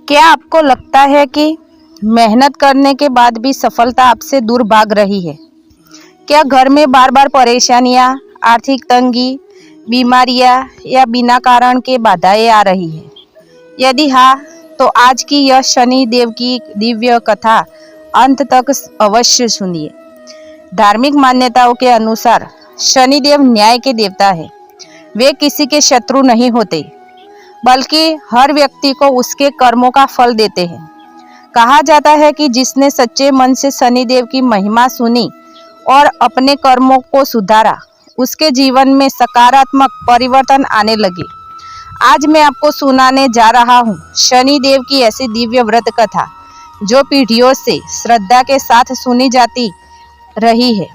क्या आपको लगता है कि मेहनत करने के बाद भी सफलता आपसे दूर भाग रही है? क्या घर में बार बार परेशानियां, आर्थिक तंगी, बीमारियां या बिना कारण के बाधाएं आ रही है? यदि हाँ, तो आज की यह शनि देव की दिव्य कथा अंत तक अवश्य सुनिए। धार्मिक मान्यताओं के अनुसार शनि देव न्याय के देवता है। वे किसी के शत्रु नहीं होते, बल्कि हर व्यक्ति को उसके कर्मों का फल देते हैं। कहा जाता है कि जिसने सच्चे मन से शनिदेव की महिमा सुनी और अपने कर्मों को सुधारा, उसके जीवन में सकारात्मक परिवर्तन आने लगे। आज मैं आपको सुनाने जा रहा हूँ शनिदेव की ऐसी दिव्य व्रत कथा जो पीढ़ियों से श्रद्धा के साथ सुनी जाती रही है।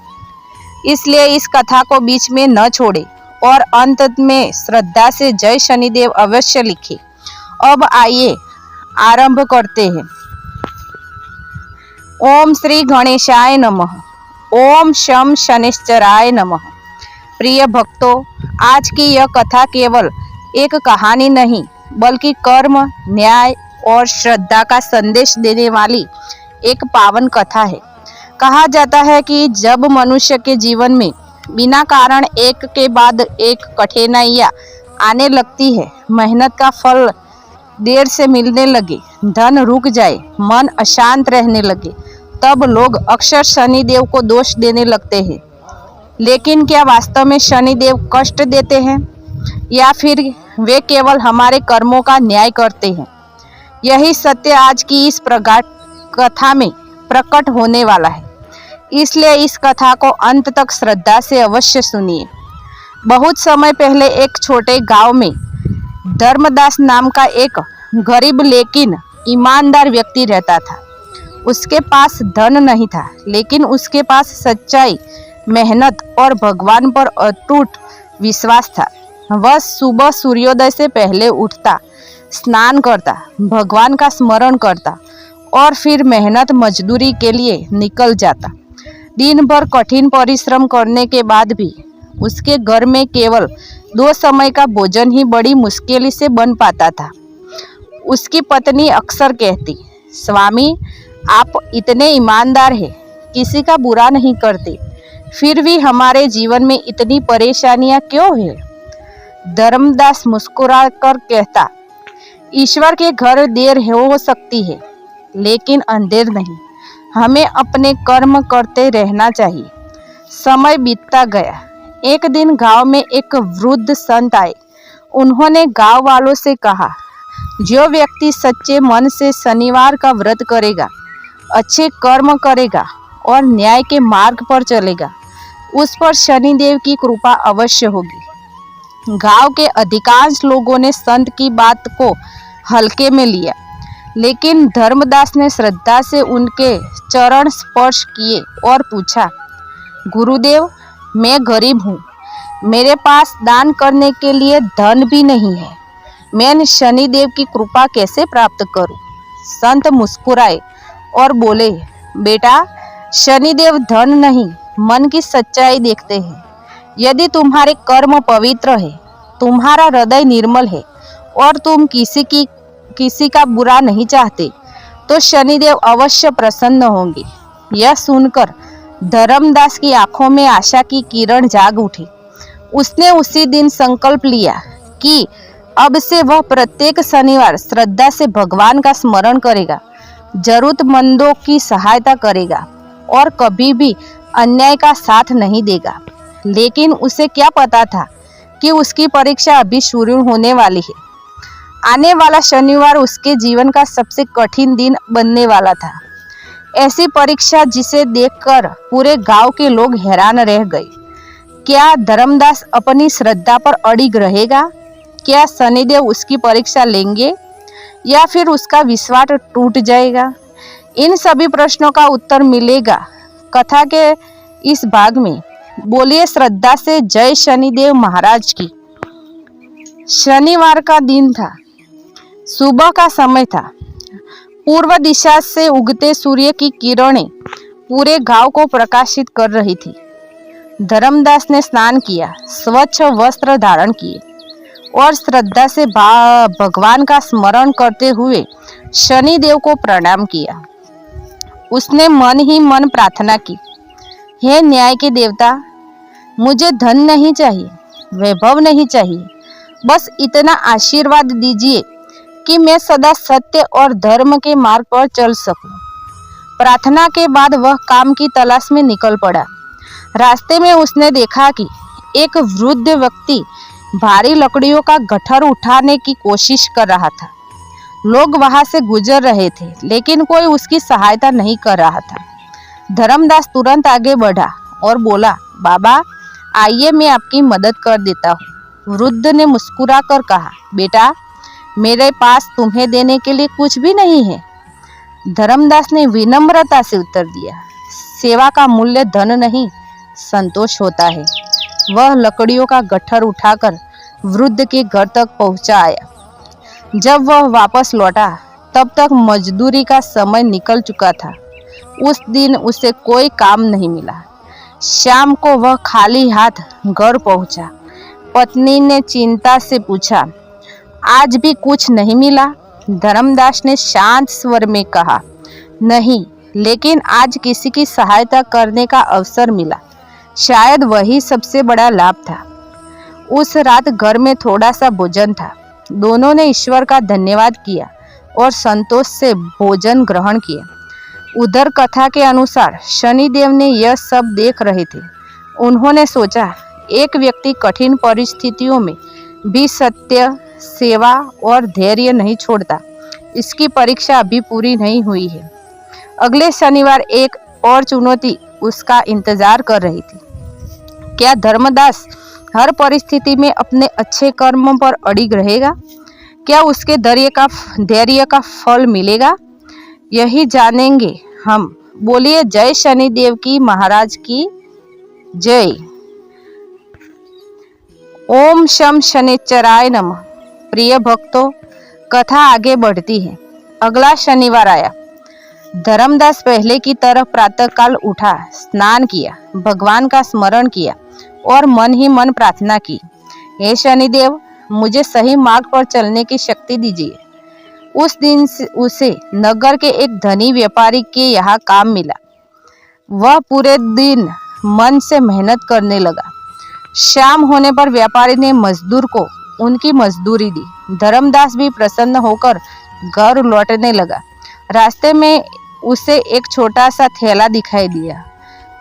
इसलिए इस कथा को बीच में न छोड़े और अंत में श्रद्धा से जय शनिदेव अवश्य लिखे। अब आइए आरंभ करते हैं। ओम श्री गणेशाय नमः। ओम शम शनिश्चराय नमः। प्रिय भक्तों, आज की यह कथा केवल एक कहानी नहीं, बल्कि कर्म, न्याय और श्रद्धा का संदेश देने वाली एक पावन कथा है। कहा जाता है कि जब मनुष्य के जीवन में बिना कारण एक के बाद एक कठिनाइयाँ आने लगती है, मेहनत का फल देर से मिलने लगे, धन रुक जाए, मन अशांत रहने लगे, तब लोग अक्सर शनिदेव को दोष देने लगते हैं। लेकिन क्या वास्तव में शनिदेव कष्ट देते हैं या फिर वे केवल हमारे कर्मों का न्याय करते हैं? यही सत्य आज की इस प्रगाढ़ कथा में प्रकट होने वाला है। इसलिए इस कथा को अंत तक श्रद्धा से अवश्य सुनिए। बहुत समय पहले एक छोटे गांव में धर्मदास नाम का एक गरीब लेकिन ईमानदार व्यक्ति रहता था। उसके पास धन नहीं था, लेकिन उसके पास सच्चाई, मेहनत और भगवान पर अटूट विश्वास था। वह सुबह सूर्योदय से पहले उठता, स्नान करता, भगवान का स्मरण करता और फिर मेहनत मजदूरी के लिए निकल जाता। दिन भर कठिन परिश्रम करने के बाद भी उसके घर में केवल 2 समय का भोजन ही बड़ी मुश्किल से बन पाता था। उसकी पत्नी अक्सर कहती, स्वामी, आप इतने ईमानदार हैं, किसी का बुरा नहीं करते, फिर भी हमारे जीवन में इतनी परेशानियां क्यों है? धर्मदास मुस्कुराकर कहता, ईश्वर के घर देर हो सकती है, लेकिन अंधेर नहीं। हमें अपने कर्म करते रहना चाहिए। समय बीतता गया। एक दिन गांव में एक वृद्ध संत आए। उन्होंने गांव वालों से कहा, जो व्यक्ति सच्चे मन से शनिवार का व्रत करेगा, अच्छे कर्म करेगा और न्याय के मार्ग पर चलेगा, उस पर शनिदेव की कृपा अवश्य होगी। गांव के अधिकांश लोगों ने संत की बात को हल्के में लिया, लेकिन धर्मदास ने श्रद्धा से उनके चरण स्पर्श किए और पूछा, गुरुदेव, मैं गरीब हूँ, मेरे पास दान करने के लिए धन भी नहीं है, मैं शनिदेव की कृपा कैसे प्राप्त करूँ? संत मुस्कुराए और बोले, बेटा, शनिदेव धन नहीं, मन की सच्चाई देखते हैं। यदि तुम्हारे कर्म पवित्र है, तुम्हारा हृदय निर्मल है और तुम किसी का बुरा नहीं चाहते, तो शनिदेव अवश्य प्रसन्न होंगे। यह सुनकर धर्मदास की आंखों में आशा की किरण जाग उठी। उसने उसी दिन संकल्प लिया कि अब से वह प्रत्येक शनिवार श्रद्धा से भगवान का स्मरण करेगा, जरूरतमंदों की सहायता करेगा और कभी भी अन्याय का साथ नहीं देगा। लेकिन उसे क्या पता था कि उसकी परीक्षा अभी शुरू होने वाली है। आने वाला शनिवार उसके जीवन का सबसे कठिन दिन बनने वाला था। ऐसी परीक्षा जिसे देखकर पूरे गांव के लोग हैरान रह गए। क्या धर्मदास अपनी श्रद्धा पर अड़िग रहेगा? क्या शनिदेव उसकी परीक्षा लेंगे या फिर उसका विश्वास टूट जाएगा? इन सभी प्रश्नों का उत्तर मिलेगा कथा के इस भाग में। बोलिए श्रद्धा से जय शनिदेव महाराज की। शनिवार का दिन था। सुबह का समय था। पूर्व दिशा से उगते सूर्य की किरणें पूरे गांव को प्रकाशित कर रही थी। धर्मदास ने स्नान किया, स्वच्छ वस्त्र धारण किए और श्रद्धा से भगवान का स्मरण करते हुए शनिदेव को प्रणाम किया। उसने मन ही मन प्रार्थना की, हे न्याय के देवता, मुझे धन नहीं चाहिए, वैभव नहीं चाहिए, बस इतना आशीर्वाद दीजिए कि मैं सदा सत्य और धर्म के मार्ग पर चल सकूं। प्रार्थना के बाद वह काम की तलाश में निकल पड़ा। रास्ते में उसने देखा कि एक वृद्ध व्यक्ति भारी लकड़ियों का गट्ठर उठाने की कोशिश कर रहा था। लोग वहां से गुजर रहे थे, लेकिन कोई उसकी सहायता नहीं कर रहा था। धर्मदास तुरंत आगे बढ़ा और बोला, बाबा आइए, मैं आपकी मदद कर देता हूँ। वृद्ध ने मुस्कुराकर कहा, बेटा मेरे पास तुम्हें देने के लिए कुछ भी नहीं है। धर्मदास ने विनम्रता से उत्तर दिया, सेवा का मूल्य धन नहीं, संतोष होता है। वह लकड़ियों का गट्ठर उठाकर वृद्ध के घर तक पहुंचा आया। जब वह वापस लौटा तब तक मजदूरी का समय निकल चुका था। उस दिन उसे कोई काम नहीं मिला। शाम को वह खाली हाथ घर पहुंचा। पत्नी ने चिंता से पूछा, आज भी कुछ नहीं मिला? धर्मदास ने शांत स्वर में कहा, नहीं, लेकिन आज किसी की सहायता करने का अवसर मिला। शायद वही सबसे बड़ा लाभ था। उस रात घर में थोड़ा सा भोजन था। दोनों ने ईश्वर का धन्यवाद किया और संतोष से भोजन ग्रहण किया। उधर कथा के अनुसार शनिदेव ने यह सब देख रहे थे। उन्होंने सोचा, एक व्यक्ति कठिन परिस्थितियों में भी सत्य, सेवा और धैर्य नहीं छोड़ता। इसकी परीक्षा अभी पूरी नहीं हुई है। अगले शनिवार एक और चुनौती उसका इंतजार कर रही थी। क्या धर्मदास हर परिस्थिति में अपने अच्छे कर्मों पर अड़िग रहेगा? क्या उसके धैर्य का फल मिलेगा? यही जानेंगे हम। बोलिए जय शनिदेव की महाराज की जय। ओम शम शनिश्चराय नमः। प्रिय भक्तों, कथा आगे बढ़ती है। अगला शनिवार आया। धर्मदास पहले की तरह प्रातःकाल उठा, स्नान किया, भगवान का स्मरण किया और मन ही मन प्रार्थना की, हे शनिदेव, मुझे सही मार्ग पर चलने की शक्ति दीजिए। उस दिन उसे नगर के एक धनी व्यापारी के यहाँ काम मिला। वह पूरे दिन मन से मेहनत करने लगा। शाम होने पर व्यापारी ने मजदूर को उनकी मजदूरी दी। धर्मदास भी प्रसन्न होकर घर लौटने लगा। रास्ते में उसे एक छोटा सा थैला दिखाई दिया।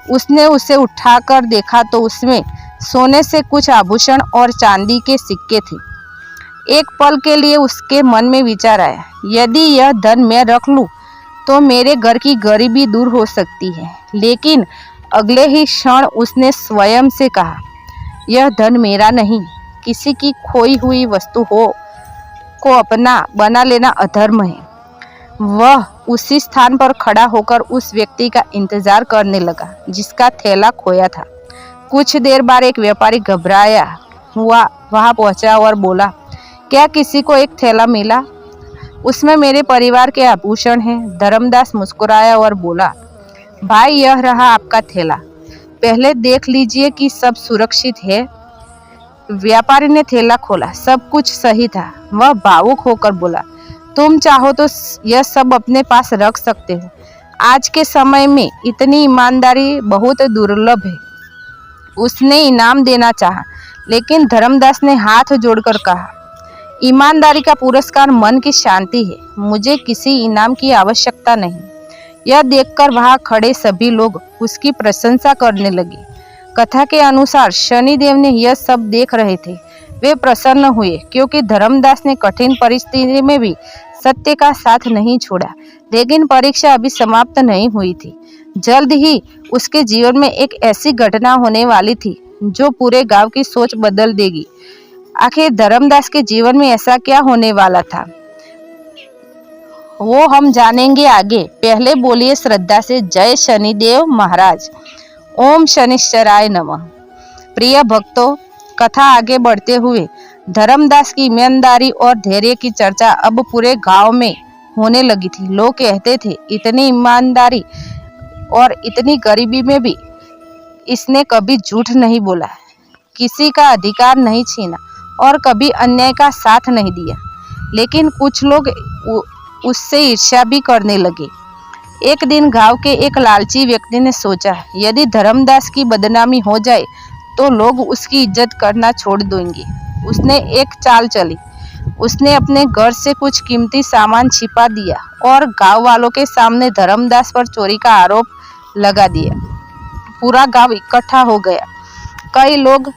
उसने उसे उठाकर देखा तो उसमें सोने से कुछ आभूषण और चांदी के सिक्के थे। एक पल के लिए उसके मन में विचार आया, यदि यह धन मैं रख लूं तो मेरे घर की गरीबी दूर हो सकती है। लेकिन अगले ही क्षण उसने स्वयं से कहा, यह धन मेरा नहीं, किसी की खोई हुई वस्तु को अपना बना लेना अधर्म है। वह उसी स्थान पर खड़ा होकर उस व्यक्ति का इंतजार करने लगा जिसका थैला खोया था। कुछ देर बाद एक व्यापारी घबराया हुआ वहां पहुंचा और बोला, क्या किसी को एक थैला मिला? उसमें मेरे परिवार के आभूषण हैं। धर्मदास मुस्कुराया और बोला, भाई यह रहा आपका थैला, पहले देख लीजिए कि सब सुरक्षित है। व्यापारी ने थैला खोला, सब कुछ सही था। वह भावुक होकर बोला, तुम चाहो तो यह सब अपने पास रख सकते हो। आज के समय में इतनी ईमानदारी बहुत दुर्लभ है। उसने इनाम देना चाहा, लेकिन धर्मदास ने हाथ जोड़कर कहा, ईमानदारी का पुरस्कार मन की शांति है, मुझे किसी इनाम की आवश्यकता नहीं। यह देखकर वहां खड़े सभी लोग उसकी प्रशंसा करने लगे। कथा के अनुसार शनिदेव ने यह सब देख रहे थे। वे प्रसन्न हुए क्योंकि धर्मदास ने कठिन परिस्थिति में भी सत्य का साथ नहीं छोड़ा। लेकिन परीक्षा अभी समाप्त नहीं हुई थी। जल्द ही उसके जीवन में एक ऐसी घटना होने वाली थी जो पूरे गांव की सोच बदल देगी। आखिर धर्मदास के जीवन में ऐसा क्या होने वाला था, वो हम जानेंगे आगे। पहले बोलिए श्रद्धा से जय शनिदेव महाराज। ओम शनिश्चराय नमः। प्रिय भक्तों, कथा आगे बढ़ते हुए धर्मदास की ईमानदारी और धैर्य की चर्चा अब पूरे गांव में होने लगी थी। लोग कहते थे, इतनी ईमानदारी और इतनी गरीबी में भी इसने कभी झूठ नहीं बोला, किसी का अधिकार नहीं छीना और कभी अन्याय का साथ नहीं दिया। लेकिन कुछ लोग उससे ईर्ष्या भी करने लगे। एक दिन गांव के एक लालची व्यक्ति ने सोचा, यदि धर्मदास की बदनामी हो जाए तो लोग उसकी इज्जत करना छोड़ देंगे। उसने एक चाल चली। उसने अपने घर से कुछ कीमती सामान छिपा दिया और गांव वालों के सामने धर्मदास पर चोरी का आरोप लगा दिया। पूरा गांव इकट्ठा हो गया। कई लोग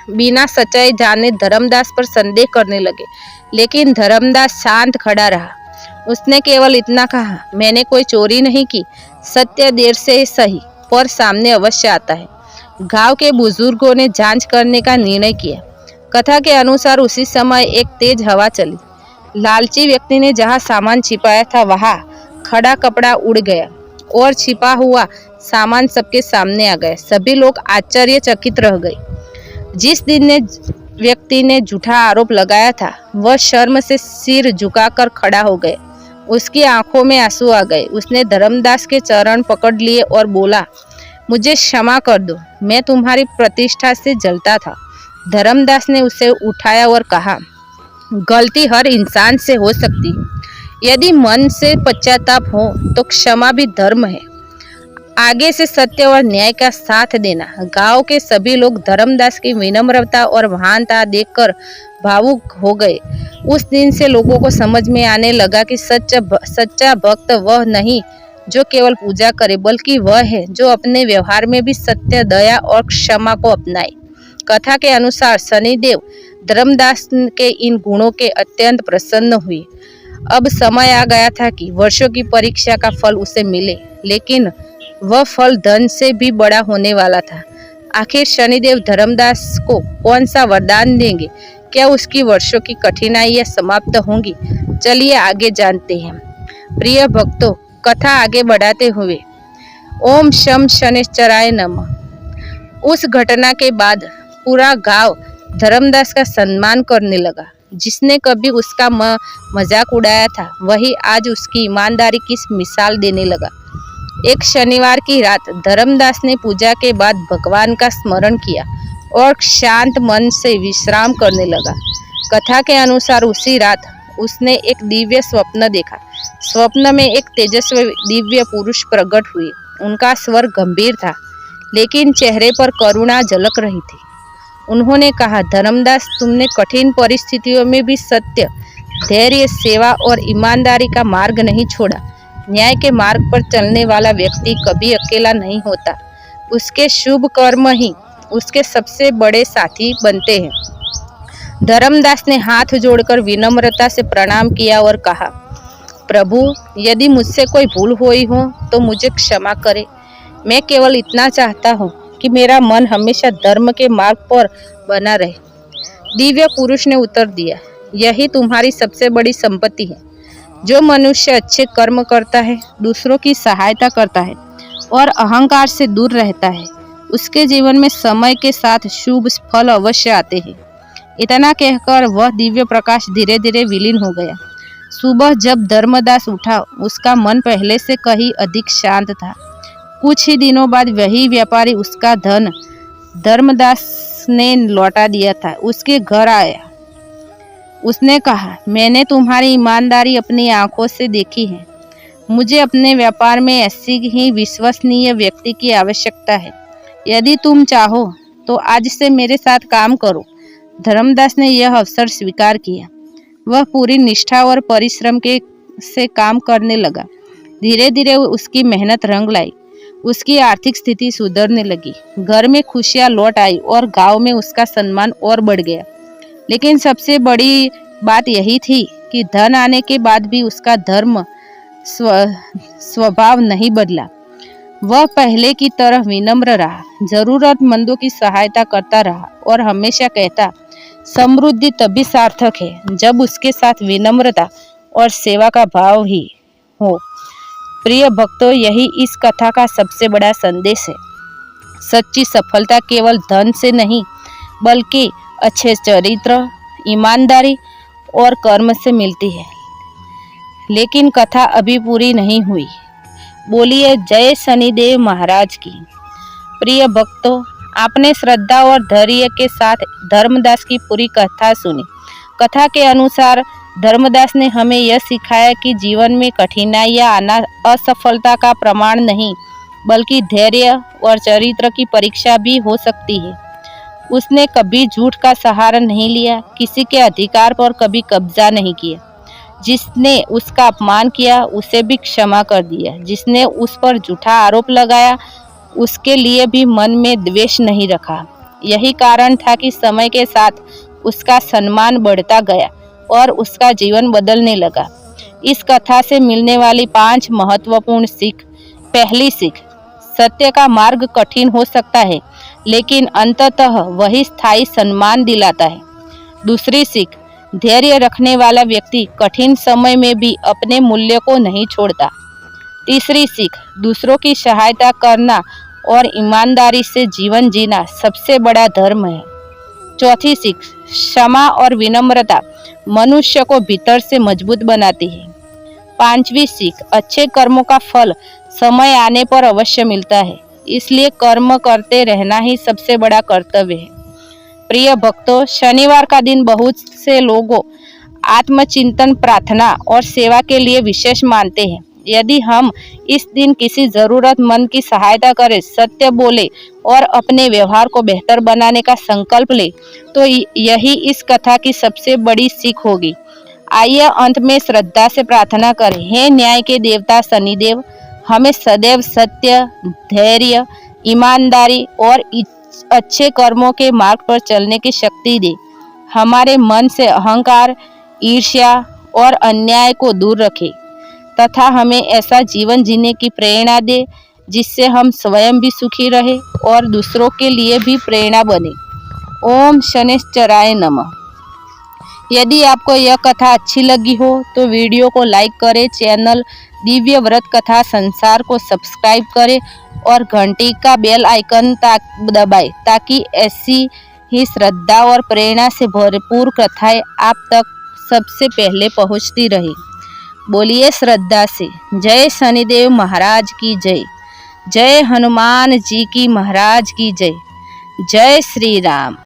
बिना सच्चाई जाने धर्मदास पर संदेह करने लगे, लेकिन धर्मदास शांत खड़ा रहा। उसने केवल इतना कहा, मैंने कोई चोरी नहीं की। सत्य देर से सही पर सामने अवश्य आता है। गांव के बुजुर्गों ने जांच करने का निर्णय किया। कथा के अनुसार उसी समय एक तेज हवा चली। लालची व्यक्ति ने जहां सामान छिपाया था वहां खड़ा कपड़ा उड़ गया और छिपा हुआ सामान सबके सामने आ गया। सभी लोग आश्चर्यचकित रह गए। जिस व्यक्ति ने झूठा आरोप लगाया था वह शर्म से सिर झुकाकर खड़ा हो गया। उसकी आंखों में आंसू आ गए। उसने धर्मदास के चरण पकड़ लिए और बोला, मुझे क्षमा कर दो, मैं तुम्हारी प्रतिष्ठा से जलता था। धर्मदास ने उसे उठाया और कहा, गलती हर इंसान से हो सकती है। यदि मन से पश्चाताप हो तो क्षमा भी धर्म है। आगे से सत्य और न्याय का साथ देना। गांव के सभी लोग धर्मदास की विनम्रता और महानता देखकर भावुक हो गए। उस दिन से लोगों को समझ में आने लगा कि सच्चा भक्त वह नहीं जो केवल पूजा करे, बल्कि वह है जो अपने व्यवहार में भी सत्य, दया और क्षमा को अपनाए। कथा के अनुसार शनिदेव धर्मदास के इन गुणों के अत्यंत प्रसन्न हुए। अब समय आ गया था कि वर्षों की परीक्षा का फल उसे मिले, लेकिन वह फल धन से भी बड़ा होने वाला था। आखिर शनिदेव धर्मदास को कौन सा वरदान देंगे? क्या उसकी वर्षों की कठिनाइयां समाप्त होंगी? चलिए आगे जानते हैं। प्रिय भक्तों, कथा आगे बढ़ाते हुए ओम शम शनिश्चराय नमः। उस घटना के बाद पूरा गांव धर्मदास का सम्मान करने लगा। जिसने कभी उसका मजाक उड़ाया था वही आज उसकी ईमानदारी की मिसाल देने लगा। एक शनिवार की रात धर्मदास ने पूजा के बाद भगवान का स्मरण किया और शांत मन से विश्राम करने लगा। कथा के अनुसार उसी रात उसने एक दिव्य स्वप्न देखा। स्वप्न में एक तेजस्वी दिव्य पुरुष प्रकट हुए। उनका स्वर गंभीर था, लेकिन चेहरे पर करुणा झलक रही थी। उन्होंने कहा, धर्मदास, तुमने कठिन परिस्थितियों में भी सत्य, धैर्य, सेवा और ईमानदारी का मार्ग नहीं छोड़ा। न्याय के मार्ग पर चलने वाला व्यक्ति कभी अकेला नहीं होता। उसके शुभ कर्म ही उसके सबसे बड़े साथी बनते हैं। धर्मदास ने हाथ जोड़कर विनम्रता से प्रणाम किया और कहा, प्रभु, यदि मुझसे कोई भूल हुई हो तो मुझे क्षमा करे। मैं केवल इतना चाहता हूँ कि मेरा मन हमेशा धर्म के मार्ग पर बना रहे। दिव्य पुरुष ने उत्तर दिया, यही तुम्हारी सबसे बड़ी संपत्ति है। जो मनुष्य अच्छे कर्म करता है, दूसरों की सहायता करता है और अहंकार से दूर रहता है, उसके जीवन में समय के साथ शुभ फल अवश्य आते हैं। इतना कहकर वह दिव्य प्रकाश धीरे धीरे विलीन हो गया। सुबह जब धर्मदास उठा, उसका मन पहले से कहीं अधिक शांत था। कुछ ही दिनों बाद वही व्यापारी उसका धन धर्मदास ने लौटा दिया था। उसके घर आया। उसने कहा, मैंने तुम्हारी ईमानदारी अपनी आंखों से देखी है। मुझे अपने व्यापार में ऐसी ही विश्वसनीय व्यक्ति की आवश्यकता है। यदि तुम चाहो तो आज से मेरे साथ काम करो। धर्मदास ने यह अवसर स्वीकार किया। वह पूरी निष्ठा और परिश्रम से काम करने लगा। धीरे धीरे उसकी मेहनत रंग लाई। उसकी आर्थिक स्थिति सुधरने लगी। घर में खुशियां लौट आई और गांव में उसका सम्मान और बढ़ गया। लेकिन सबसे बड़ी बात यही थी कि धन आने के बाद भी उसका धर्म स्वभाव नहीं बदला। वह पहले की तरह विनम्र रहा, जरूरतमंदों की सहायता करता रहा और हमेशा कहता, समृद्धि तभी सार्थक है जब उसके साथ विनम्रता और सेवा का भाव ही हो। प्रिय भक्तों, यही इस कथा का सबसे बड़ा संदेश है। सच्ची सफलता केवल धन से नहीं, बल्कि अच्छे चरित्र, ईमानदारी और कर्म से मिलती है। लेकिन कथा अभी पूरी नहीं हुई। बोलिए जय शनिदेव महाराज की। प्रिय भक्तों, आपने श्रद्धा और धैर्य के साथ धर्मदास की पूरी कथा सुनी। कथा के अनुसार धर्मदास ने हमें यह सिखाया कि जीवन में कठिनाइयां आना असफलता का प्रमाण नहीं, बल्कि धैर्य और चरित्र की परीक्षा भी हो सकती है। उसने कभी झूठ का सहारा नहीं लिया, किसी के अधिकार पर कभी कब्जा नहीं किया। जिसने उसका अपमान किया उसे भी क्षमा कर दिया। जिसने उस पर झूठा आरोप लगाया उसके लिए भी मन में द्वेष नहीं रखा। यही कारण था कि समय के साथ उसका सम्मान बढ़ता गया और उसका जीवन बदलने लगा। इस कथा से मिलने वाली 5 महत्वपूर्ण सीख। पहली सीख, सत्य का मार्ग कठिन हो सकता है, लेकिन अंततः वही स्थायी सम्मान दिलाता है। दूसरी सीख, धैर्य रखने वाला व्यक्ति कठिन समय में भी अपने मूल्य को नहीं छोड़ता। तीसरी सीख, दूसरों की सहायता करना और ईमानदारी से जीवन जीना सबसे बड़ा धर्म है। चौथी सीख, क्षमा और विनम्रता मनुष्य को भीतर से मजबूत बनाती है। पांचवी सीख, अच्छे कर्मों का फल समय आने पर अवश्य मिलता है, इसलिए कर्म करते रहना ही सबसे बड़ा कर्तव्य है। प्रिय भक्तों, शनिवार का दिन बहुत से लोगों आत्मचिंतन, प्रार्थना और सेवा के लिए विशेष मानते हैं। यदि हम इस दिन किसी जरूरतमंद की सहायता करें, सत्य बोले और अपने व्यवहार को बेहतर बनाने का संकल्प ले, तो यही इस कथा की सबसे बड़ी सीख होगी। आइए अंत में श्रद्धा से प्रार्थना करें। हे न्याय के देवता शनिदेव, हमें सदैव सत्य, धैर्य, ईमानदारी और अच्छे कर्मों के मार्ग पर चलने की शक्ति दे। हमारे मन से अहंकार, ईर्ष्या और अन्याय को दूर रखे तथा हमें ऐसा जीवन जीने की प्रेरणा दे जिससे हम स्वयं भी सुखी रहे और दूसरों के लिए भी प्रेरणा बने। ओम शनिश्चराय नमः। यदि आपको यह कथा अच्छी लगी हो तो वीडियो को लाइक करें, चैनल दिव्य व्रत कथा संसार को सब्सक्राइब करें और घंटी का बेल आइकन दबाएं ताकि ऐसी ही श्रद्धा और प्रेरणा से भरपूर कथाएं आप तक सबसे पहले पहुंचती रहे। बोलिए श्रद्धा से जय शनिदेव महाराज की जय, जय हनुमान जी की महाराज की जय, जय श्री राम।